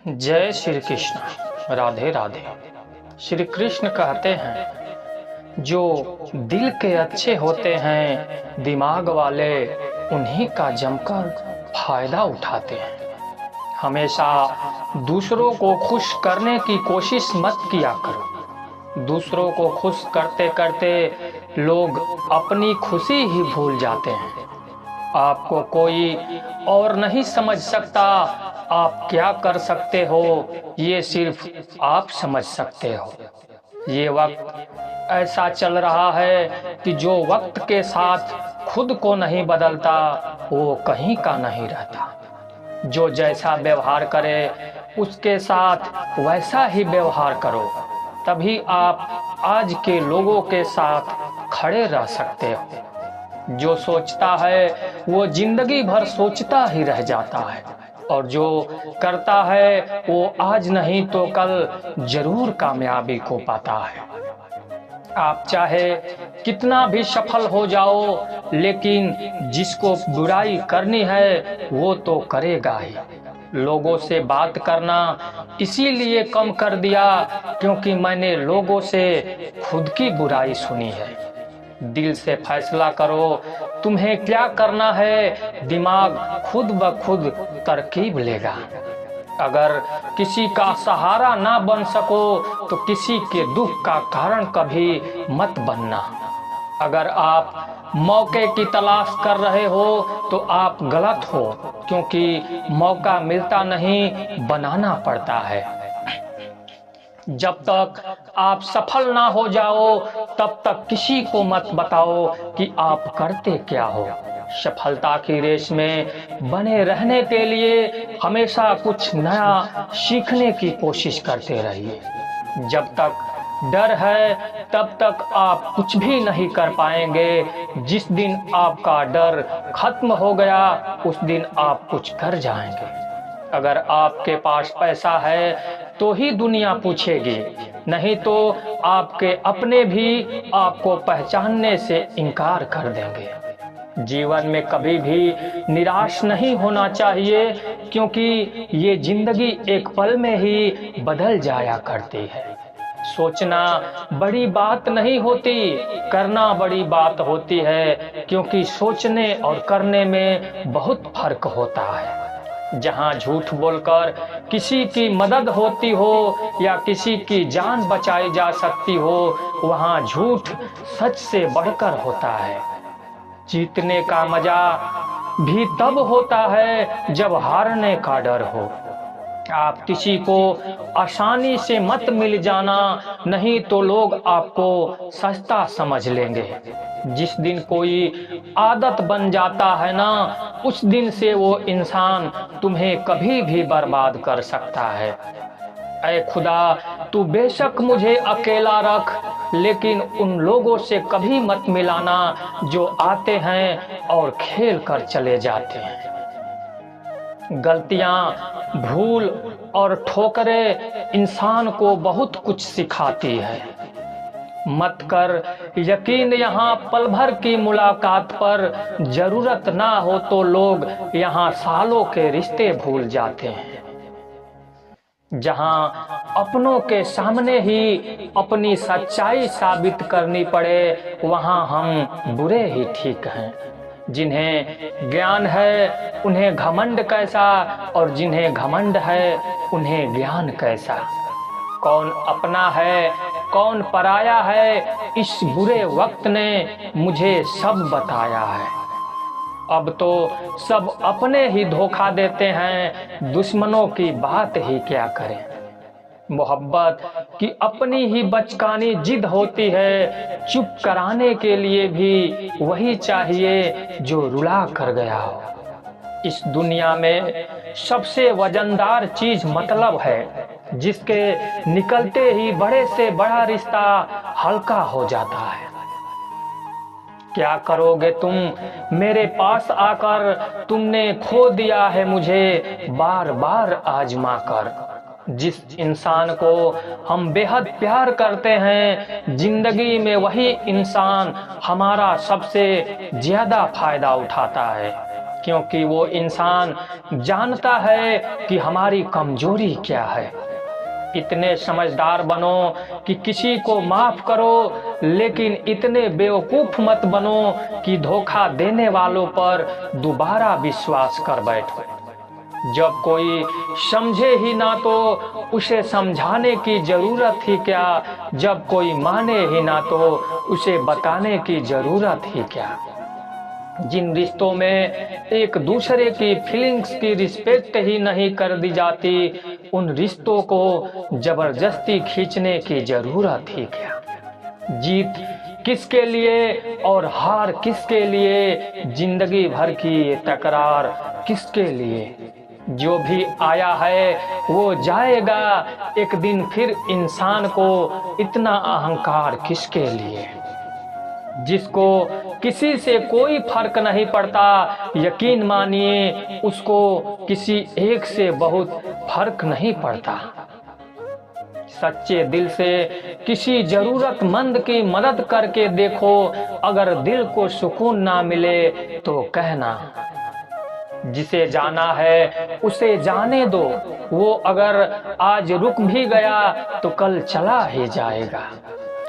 जय श्री कृष्ण। राधे राधे। श्री कृष्ण कहते हैं, जो दिल के अच्छे होते हैं दिमाग वाले उन्हीं का जमकर फायदा उठाते हैं। हमेशा दूसरों को खुश करने की कोशिश मत किया करो। दूसरों को खुश करते करते लोग अपनी खुशी ही भूल जाते हैं। आपको कोई और नहीं समझ सकता, आप क्या कर सकते हो ये सिर्फ आप समझ सकते हो। ये वक्त ऐसा चल रहा है कि जो वक्त के साथ खुद को नहीं बदलता वो कहीं का नहीं रहता। जो जैसा व्यवहार करे उसके साथ वैसा ही व्यवहार करो, तभी आप आज के लोगों के साथ खड़े रह सकते हो। जो सोचता है वो जिंदगी भर सोचता ही रह जाता है, और जो करता है वो आज नहीं तो कल जरूर कामयाबी को पाता है। आप चाहे कितना भी सफल हो जाओ, लेकिन जिसको बुराई करनी है वो तो करेगा ही। लोगों से बात करना इसीलिए कम कर दिया क्योंकि मैंने लोगों से खुद की बुराई सुनी है। दिल से फैसला करो तुम्हें क्या करना है, दिमाग खुद ब खुद तरकीब लेगा। अगर किसी का सहारा ना बन सको तो किसी के दुख का कारण कभी मत बनना। अगर आप मौके की तलाश कर रहे हो तो आप गलत हो, क्योंकि मौका मिलता नहीं बनाना पड़ता है। जब तक आप सफल ना हो जाओ तब तक किसी को मत बताओ कि आप करते क्या हो। सफलता की रेस में बने रहने के लिए हमेशा कुछ नया सीखने की कोशिश करते रहिए। जब तक डर है तब तक आप कुछ भी नहीं कर पाएंगे। जिस दिन आपका डर खत्म हो गया उस दिन आप कुछ कर जाएंगे। अगर आपके पास पैसा है तो ही दुनिया पूछेगी, नहीं तो आपके अपने भी आपको पहचानने से इनकार कर देंगे। जीवन में कभी भी निराश नहीं होना चाहिए, क्योंकि ये जिंदगी एक पल में ही बदल जाया करती है। सोचना बड़ी बात नहीं होती, करना बड़ी बात होती है, क्योंकि सोचने और करने में बहुत फर्क होता है। जहाँ झूठ बोलकर किसी की मदद होती हो या किसी की जान बचाई जा सकती हो, वहाँ झूठ सच से बढ़कर होता है। जीतने का मजा भी तब होता है जब हारने का डर हो। आप किसी को आसानी से मत मिल जाना, नहीं तो लोग आपको सस्ता समझ लेंगे। जिस दिन कोई आदत बन जाता है ना, उस दिन से वो इंसान तुम्हें कभी भी बर्बाद कर सकता है। ऐ खुदा, तू बेशक मुझे अकेला रख, लेकिन उन लोगों से कभी मत मिलाना जो आते हैं और खेल कर चले जाते हैं। गलतियां, भूल और ठोकरें इंसान को बहुत कुछ सिखाती है। मत कर यकीन यहाँ पल भर की मुलाकात पर, जरूरत ना हो तो लोग यहाँ सालों के रिश्ते भूल जाते हैं। जहाँ अपनों के सामने ही अपनी सच्चाई साबित करनी पड़े, वहाँ हम बुरे ही ठीक हैं। जिन्हें ज्ञान है उन्हें घमंड कैसा, और जिन्हें घमंड है उन्हें ज्ञान कैसा। कौन अपना है कौन पराया है, इस बुरे वक्त ने मुझे सब बताया है। अब तो सब अपने ही धोखा देते हैं, दुश्मनों की बात ही क्या करें। मोहब्बत की अपनी ही बचकानी जिद होती है, चुप कराने के लिए भी वही चाहिए जो रुला कर गया हो। इस दुनिया में सबसे वजनदार चीज मतलब है, जिसके निकलते ही बड़े से बड़ा रिश्ता हल्का हो जाता है। क्या करोगे तुम मेरे पास आकर, तुमने खो दिया है मुझे बार बार आजमा कर। जिस इंसान को हम बेहद प्यार करते हैं, जिंदगी में वही इंसान हमारा सबसे ज्यादा फायदा उठाता है। क्योंकि वो इंसान जानता है कि हमारी कमजोरी क्या है। इतने समझदार बनो कि किसी को माफ करो, लेकिन इतने बेवकूफ मत बनो कि धोखा देने वालों पर दोबारा विश्वास कर बैठो। जब कोई समझे ही ना तो उसे समझाने की जरूरत ही क्या, जब कोई माने ही ना तो उसे बताने की जरूरत ही क्या। जिन रिश्तों में एक दूसरे की फीलिंग्स की रिस्पेक्ट ही नहीं कर दी जाती, उन रिश्तों को जबरदस्ती खींचने की जरूरत ही क्या। जीत किसके लिए और हार किसके लिए, जिंदगी भर की ये तकरार किसके लिए। जो भी आया है वो जाएगा एक दिन, फिर इंसान को इतना अहंकार किसके लिए। जिसको किसी से कोई फर्क नहीं पड़ता, यकीन मानिए उसको किसी एक से बहुत फर्क नहीं पड़ता। सच्चे दिल से किसी जरूरतमंद की मदद करके देखो, अगर दिल को सुकून ना मिले तो कहना। जिसे जाना है उसे जाने दो, वो अगर आज रुक भी गया तो कल चला ही जाएगा।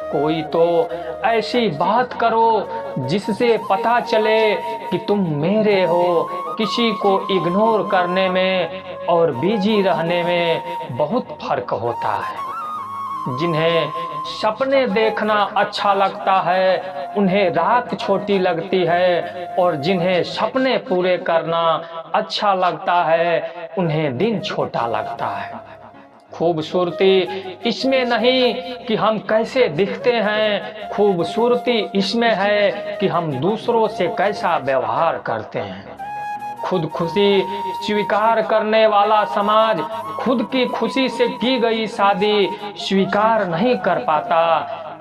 कोई तो ऐसी बात करो जिससे पता चले कि तुम मेरे हो। किसी को इग्नोर करने में और बिजी रहने में बहुत फर्क होता है। जिन्हें सपने देखना अच्छा लगता है उन्हें रात छोटी लगती है, और जिन्हें सपने पूरे करना अच्छा लगता है उन्हें दिन छोटा लगता है। खूबसूरती इसमें नहीं कि हम कैसे दिखते हैं, खूबसूरती इसमें है कि हम दूसरों से कैसा व्यवहार करते हैं। खुद खुशी स्वीकार करने वाला समाज खुद की खुशी से की गई शादी स्वीकार नहीं कर पाता।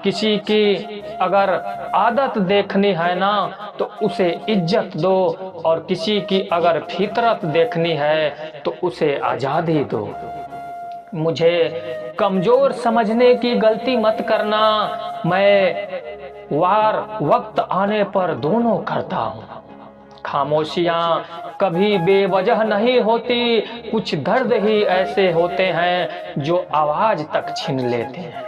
किसी की अगर आदत देखनी है ना तो उसे इज्जत दो, और किसी की अगर फितरत देखनी है तो उसे आज़ादी दो। मुझे कमजोर समझने की गलती मत करना, मैं वार वक्त आने पर दोनों करता हूँ। खामोशियाँ कभी बेवजह नहीं होती, कुछ दर्द ही ऐसे होते हैं जो आवाज तक छीन लेते हैं।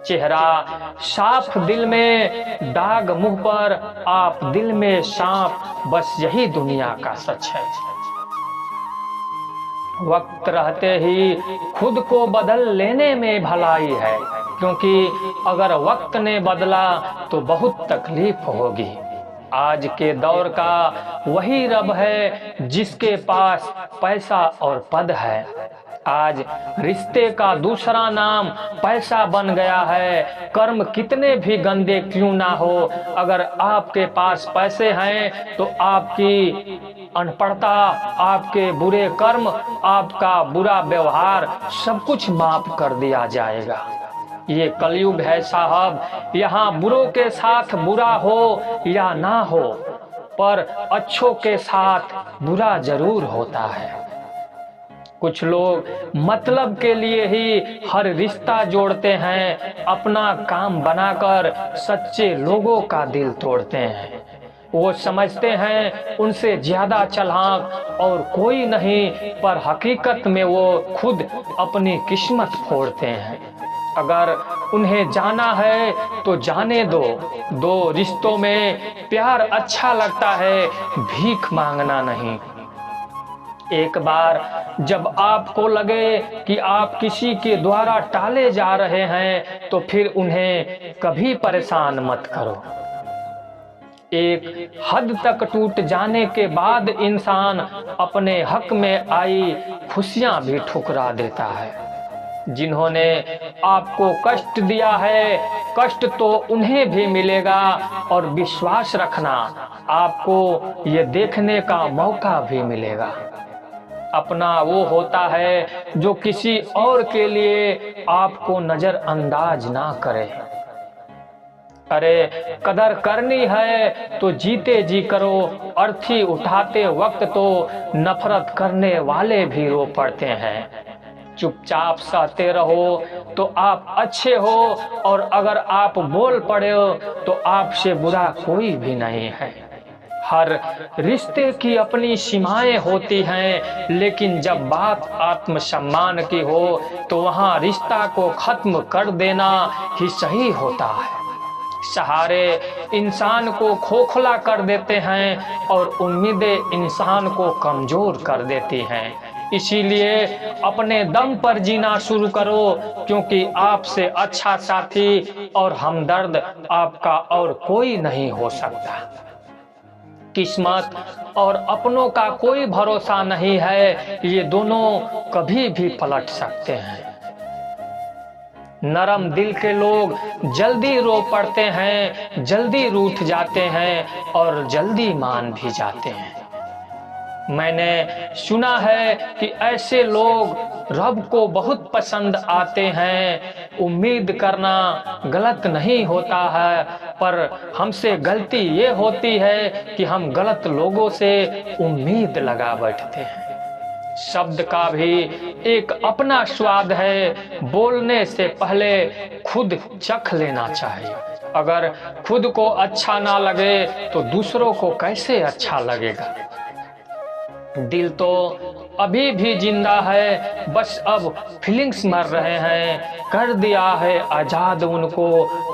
चेहरा साफ दिल में दाग मुंह पर, आप दिल में सांप, बस यही दुनिया का सच है। वक्त रहते ही खुद को बदल लेने में भलाई है, क्योंकि अगर वक्त ने बदला तो बहुत तकलीफ होगी। आज के दौर का वही रब है जिसके पास पैसा और पद है। आज रिश्ते का दूसरा नाम पैसा बन गया है। कर्म कितने भी गंदे क्यों ना हो, अगर आपके पास पैसे हैं तो आपकी अनपढ़ता, आपके बुरे कर्म, आपका बुरा व्यवहार सब कुछ माफ कर दिया जाएगा। ये कलयुग है साहब, यहाँ बुरों के साथ बुरा हो या ना हो, पर अच्छों के साथ बुरा जरूर होता है। कुछ लोग मतलब के लिए ही हर रिश्ता जोड़ते हैं, अपना काम बनाकर सच्चे लोगों का दिल तोड़ते हैं। वो समझते हैं उनसे ज्यादा चालाक और कोई नहीं, पर हकीकत में वो खुद अपनी किस्मत फोड़ते हैं। अगर उन्हें जाना है तो जाने दो। दो रिश्तों में प्यार अच्छा लगता है, भीख मांगना नहीं। एक बार जब आपको लगे कि आप किसी के द्वारा टाले जा रहे हैं तो फिर उन्हें कभी परेशान मत करो। एक हद तक टूट जाने के बाद इंसान अपने हक में आई खुशियां भी ठुकरा देता है। जिन्होंने आपको कष्ट दिया है, कष्ट तो उन्हें भी मिलेगा, और विश्वास रखना आपको ये देखने का मौका भी मिलेगा। अपना वो होता है जो किसी और के लिए आपको नजरअंदाज ना करे। अरे कदर करनी है तो जीते जी करो, अर्थी उठाते वक्त तो नफरत करने वाले भी रो पड़ते हैं। चुपचाप सहते रहो तो आप अच्छे हो, और अगर आप बोल पड़े हो तो आपसे बुरा कोई भी नहीं है। हर रिश्ते की अपनी सीमाएं होती हैं, लेकिन जब बात आत्मसम्मान की हो तो वहां रिश्ता को खत्म कर देना ही सही होता है। सहारे इंसान को खोखला कर देते हैं और उम्मीदें इंसान को कमजोर कर देती हैं। इसीलिए अपने दम पर जीना शुरू करो, क्योंकि आपसे अच्छा साथी और हमदर्द आपका और कोई नहीं हो सकता। किस्मत और अपनों का कोई भरोसा नहीं है, ये दोनों कभी भी पलट सकते हैं। नरम दिल के लोग जल्दी रो पड़ते हैं, जल्दी रूठ जाते हैं और जल्दी मान भी जाते हैं। मैंने सुना है कि ऐसे लोग रब को बहुत पसंद आते हैं। उम्मीद करना गलत नहीं होता है, पर हमसे गलती ये होती है कि हम गलत लोगों से उम्मीद लगा बैठते हैं। शब्द का भी एक अपना स्वाद है, बोलने से पहले खुद चख लेना चाहिए। अगर खुद को अच्छा ना लगे तो दूसरों को कैसे अच्छा लगेगा। दिल तो अभी भी जिंदा है, बस अब फीलिंग्स मर रहे हैं। कर दिया है आजाद उनको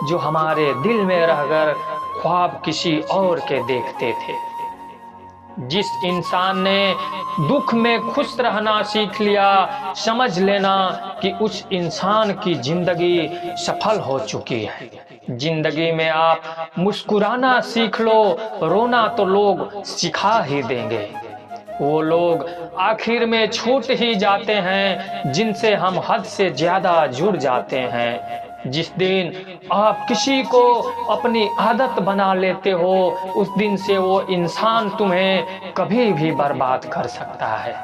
जो हमारे दिल में रहकर ख्वाब किसी और के देखते थे। जिस इंसान ने दुख में खुश रहना सीख लिया, समझ लेना कि उस इंसान की जिंदगी सफल हो चुकी है। जिंदगी में आप मुस्कुराना सीख लो, रोना तो लोग सिखा ही देंगे। वो लोग आखिर में छूट ही जाते हैं जिनसे हम हद से ज्यादा जुड़ जाते हैं। जिस दिन आप किसी को अपनी आदत बना लेते हो, उस दिन से वो इंसान तुम्हें कभी भी बर्बाद कर सकता है।